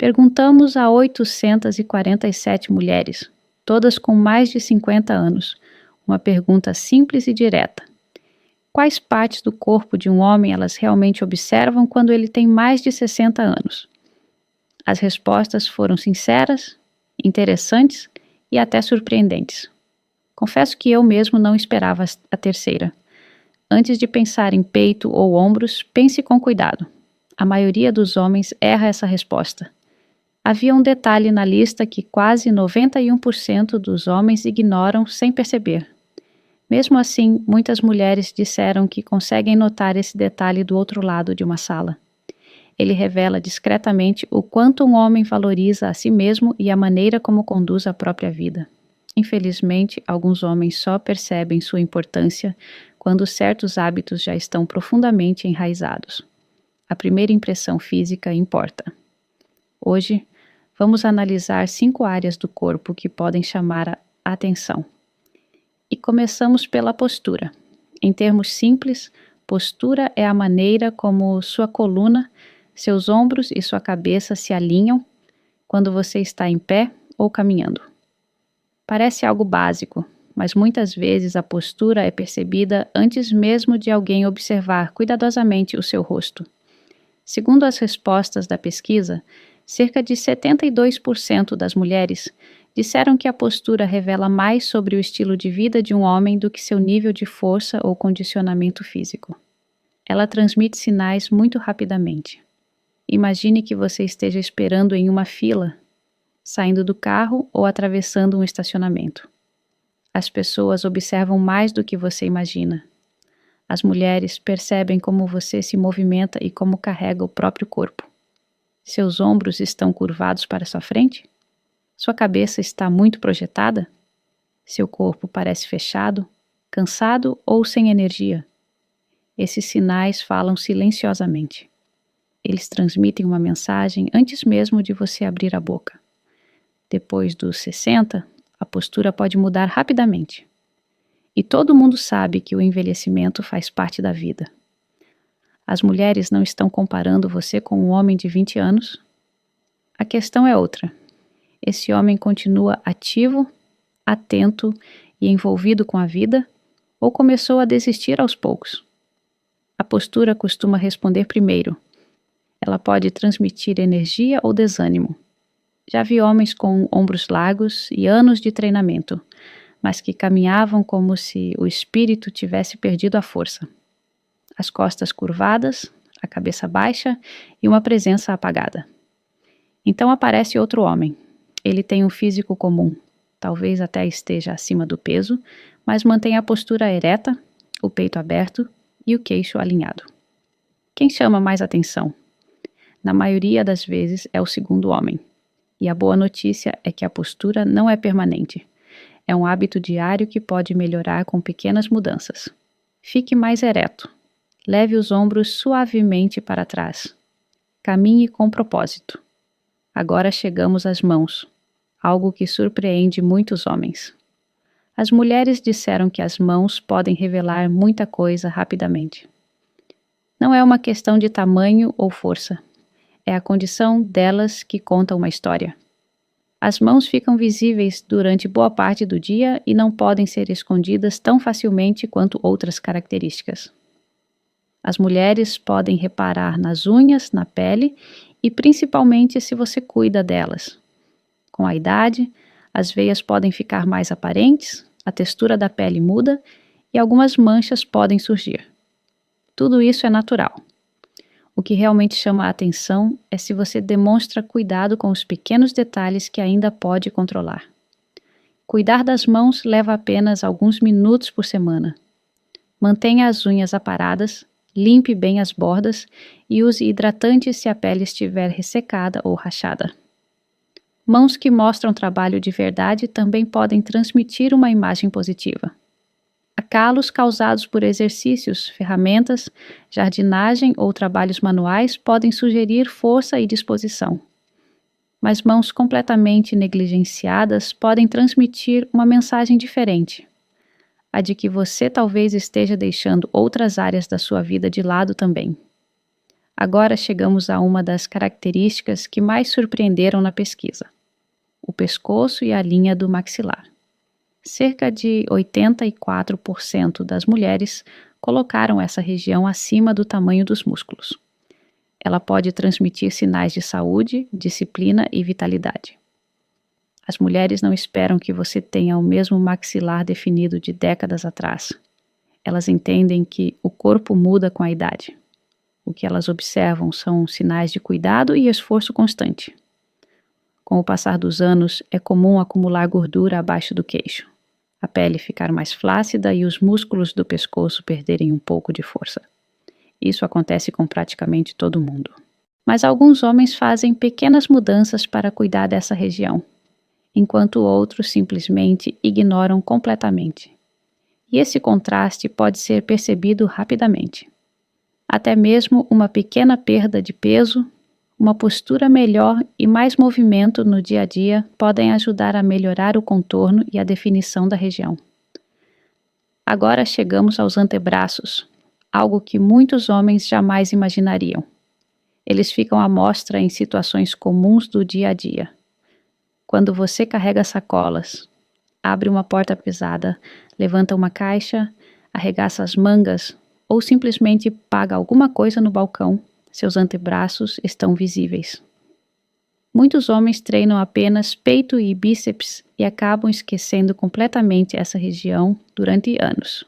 Perguntamos a 847 mulheres, todas com mais de 50 anos, uma pergunta simples e direta. Quais partes do corpo de um homem elas realmente observam quando ele tem mais de 60 anos? As respostas foram sinceras, interessantes e até surpreendentes. Confesso que eu mesmo não esperava a terceira. Antes de pensar em peito ou ombros, pense com cuidado. A maioria dos homens erra essa resposta. Havia um detalhe na lista que quase 91% dos homens ignoram sem perceber. Mesmo assim, muitas mulheres disseram que conseguem notar esse detalhe do outro lado de uma sala. Ele revela discretamente o quanto um homem valoriza a si mesmo e a maneira como conduz a própria vida. Infelizmente, alguns homens só percebem sua importância quando certos hábitos já estão profundamente enraizados. A primeira impressão física importa. Hoje, vamos analisar 5 áreas do corpo que podem chamar a atenção. E começamos pela postura. Em termos simples, postura é a maneira como sua coluna, seus ombros e sua cabeça se alinham quando você está em pé ou caminhando. Parece algo básico, mas muitas vezes a postura é percebida antes mesmo de alguém observar cuidadosamente o seu rosto. Segundo as respostas da pesquisa, cerca de 72% das mulheres disseram que a postura revela mais sobre o estilo de vida de um homem do que seu nível de força ou condicionamento físico. Ela transmite sinais muito rapidamente. Imagine que você esteja esperando em uma fila, saindo do carro ou atravessando um estacionamento. As pessoas observam mais do que você imagina. As mulheres percebem como você se movimenta e como carrega o próprio corpo. Seus ombros estão curvados para sua frente? Sua cabeça está muito projetada? Seu corpo parece fechado, cansado ou sem energia? Esses sinais falam silenciosamente. Eles transmitem uma mensagem antes mesmo de você abrir a boca. Depois dos 60, a postura pode mudar rapidamente. E todo mundo sabe que o envelhecimento faz parte da vida. As mulheres não estão comparando você com um homem de 20 anos? A questão é outra. Esse homem continua ativo, atento e envolvido com a vida ou começou a desistir aos poucos? A postura costuma responder primeiro. Ela pode transmitir energia ou desânimo. Já vi homens com ombros largos e anos de treinamento, mas que caminhavam como se o espírito tivesse perdido a força. As costas curvadas, a cabeça baixa e uma presença apagada. Então aparece outro homem. Ele tem um físico comum, talvez até esteja acima do peso, mas mantém a postura ereta, o peito aberto e o queixo alinhado. Quem chama mais atenção? Na maioria das vezes é o segundo homem. E a boa notícia é que a postura não é permanente. É um hábito diário que pode melhorar com pequenas mudanças. Fique mais ereto. Leve os ombros suavemente para trás. Caminhe com propósito. Agora chegamos às mãos, algo que surpreende muitos homens. As mulheres disseram que as mãos podem revelar muita coisa rapidamente. Não é uma questão de tamanho ou força. É a condição delas que conta uma história. As mãos ficam visíveis durante boa parte do dia e não podem ser escondidas tão facilmente quanto outras características. As mulheres podem reparar nas unhas, na pele e principalmente se você cuida delas. Com a idade, as veias podem ficar mais aparentes, a textura da pele muda e algumas manchas podem surgir. Tudo isso é natural. O que realmente chama a atenção é se você demonstra cuidado com os pequenos detalhes que ainda pode controlar. Cuidar das mãos leva apenas alguns minutos por semana. Mantenha as unhas aparadas, limpe bem as bordas e use hidratante se a pele estiver ressecada ou rachada. Mãos que mostram trabalho de verdade também podem transmitir uma imagem positiva. Calos causados por exercícios, ferramentas, jardinagem ou trabalhos manuais podem sugerir força e disposição. Mas mãos completamente negligenciadas podem transmitir uma mensagem diferente. A de que você talvez esteja deixando outras áreas da sua vida de lado também. Agora chegamos a uma das características que mais surpreenderam na pesquisa: o pescoço e a linha do maxilar. Cerca de 84% das mulheres colocaram essa região acima do tamanho dos músculos. Ela pode transmitir sinais de saúde, disciplina e vitalidade. As mulheres não esperam que você tenha o mesmo maxilar definido de décadas atrás. Elas entendem que o corpo muda com a idade. O que elas observam são sinais de cuidado e esforço constante. Com o passar dos anos, é comum acumular gordura abaixo do queixo, a pele ficar mais flácida e os músculos do pescoço perderem um pouco de força. Isso acontece com praticamente todo mundo. Mas alguns homens fazem pequenas mudanças para cuidar dessa região, enquanto outros simplesmente ignoram completamente. E esse contraste pode ser percebido rapidamente. Até mesmo uma pequena perda de peso, uma postura melhor e mais movimento no dia a dia podem ajudar a melhorar o contorno e a definição da região. Agora chegamos aos antebraços, algo que muitos homens jamais imaginariam. Eles ficam à mostra em situações comuns do dia a dia. Quando você carrega sacolas, abre uma porta pesada, levanta uma caixa, arregaça as mangas ou simplesmente paga alguma coisa no balcão, seus antebraços estão visíveis. Muitos homens treinam apenas peito e bíceps e acabam esquecendo completamente essa região durante anos.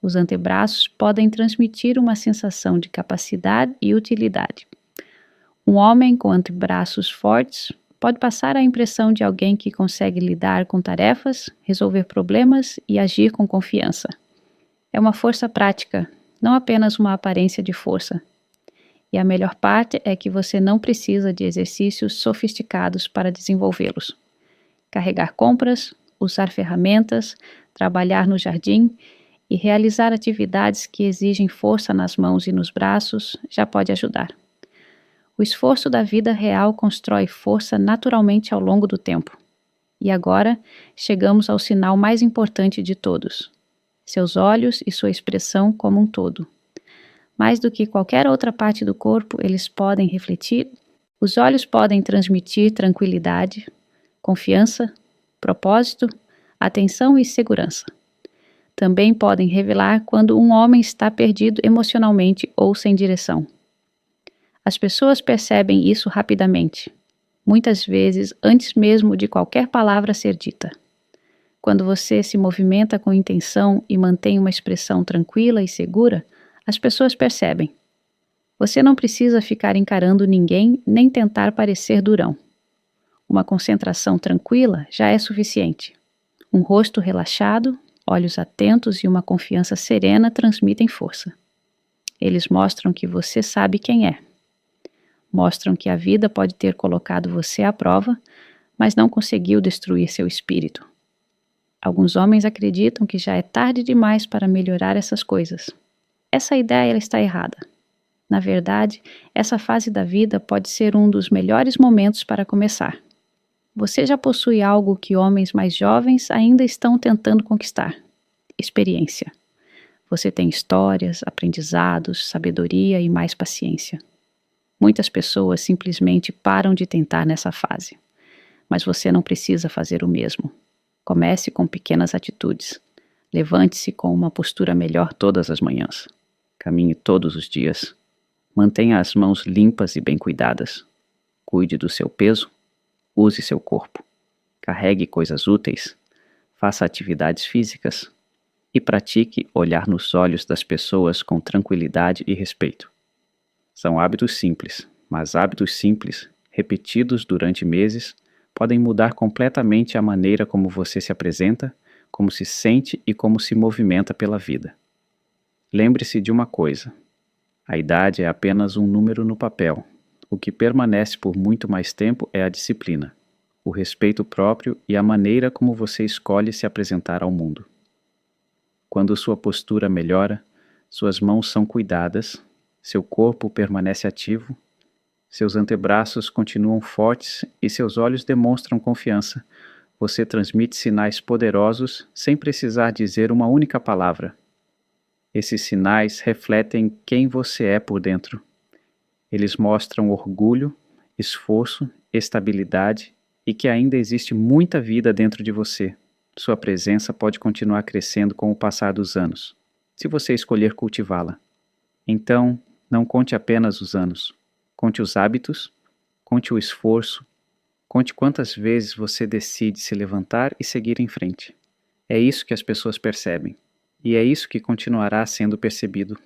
Os antebraços podem transmitir uma sensação de capacidade e utilidade. Um homem com antebraços fortes pode passar a impressão de alguém que consegue lidar com tarefas, resolver problemas e agir com confiança. É uma força prática, não apenas uma aparência de força. E a melhor parte é que você não precisa de exercícios sofisticados para desenvolvê-los. Carregar compras, usar ferramentas, trabalhar no jardim e realizar atividades que exigem força nas mãos e nos braços já pode ajudar. O esforço da vida real constrói força naturalmente ao longo do tempo. E agora chegamos ao sinal mais importante de todos: seus olhos e sua expressão como um todo. Mais do que qualquer outra parte do corpo, eles podem refletir. Os olhos podem transmitir tranquilidade, confiança, propósito, atenção e segurança. Também podem revelar quando um homem está perdido emocionalmente ou sem direção. As pessoas percebem isso rapidamente, muitas vezes antes mesmo de qualquer palavra ser dita. Quando você se movimenta com intenção e mantém uma expressão tranquila e segura, as pessoas percebem. Você não precisa ficar encarando ninguém nem tentar parecer durão. Uma concentração tranquila já é suficiente. Um rosto relaxado, olhos atentos e uma confiança serena transmitem força. Eles mostram que você sabe quem é. Mostram que a vida pode ter colocado você à prova, mas não conseguiu destruir seu espírito. Alguns homens acreditam que já é tarde demais para melhorar essas coisas. Essa ideia ela está errada. Na verdade, essa fase da vida pode ser um dos melhores momentos para começar. Você já possui algo que homens mais jovens ainda estão tentando conquistar: experiência. Você tem histórias, aprendizados, sabedoria e mais paciência. Muitas pessoas simplesmente param de tentar nessa fase. Mas você não precisa fazer o mesmo. Comece com pequenas atitudes. Levante-se com uma postura melhor todas as manhãs. Caminhe todos os dias. Mantenha as mãos limpas e bem cuidadas. Cuide do seu peso. Use seu corpo. Carregue coisas úteis. Faça atividades físicas. E pratique olhar nos olhos das pessoas com tranquilidade e respeito. São hábitos simples, mas hábitos simples, repetidos durante meses, podem mudar completamente a maneira como você se apresenta, como se sente e como se movimenta pela vida. Lembre-se de uma coisa: a idade é apenas um número no papel. O que permanece por muito mais tempo é a disciplina, o respeito próprio e a maneira como você escolhe se apresentar ao mundo. Quando sua postura melhora, suas mãos são cuidadas, seu corpo permanece ativo, seus antebraços continuam fortes e seus olhos demonstram confiança, você transmite sinais poderosos sem precisar dizer uma única palavra. Esses sinais refletem quem você é por dentro. Eles mostram orgulho, esforço, estabilidade e que ainda existe muita vida dentro de você. Sua presença pode continuar crescendo com o passar dos anos, se você escolher cultivá-la. Então, não conte apenas os anos. Conte os hábitos, conte o esforço, conte quantas vezes você decide se levantar e seguir em frente. É isso que as pessoas percebem, e é isso que continuará sendo percebido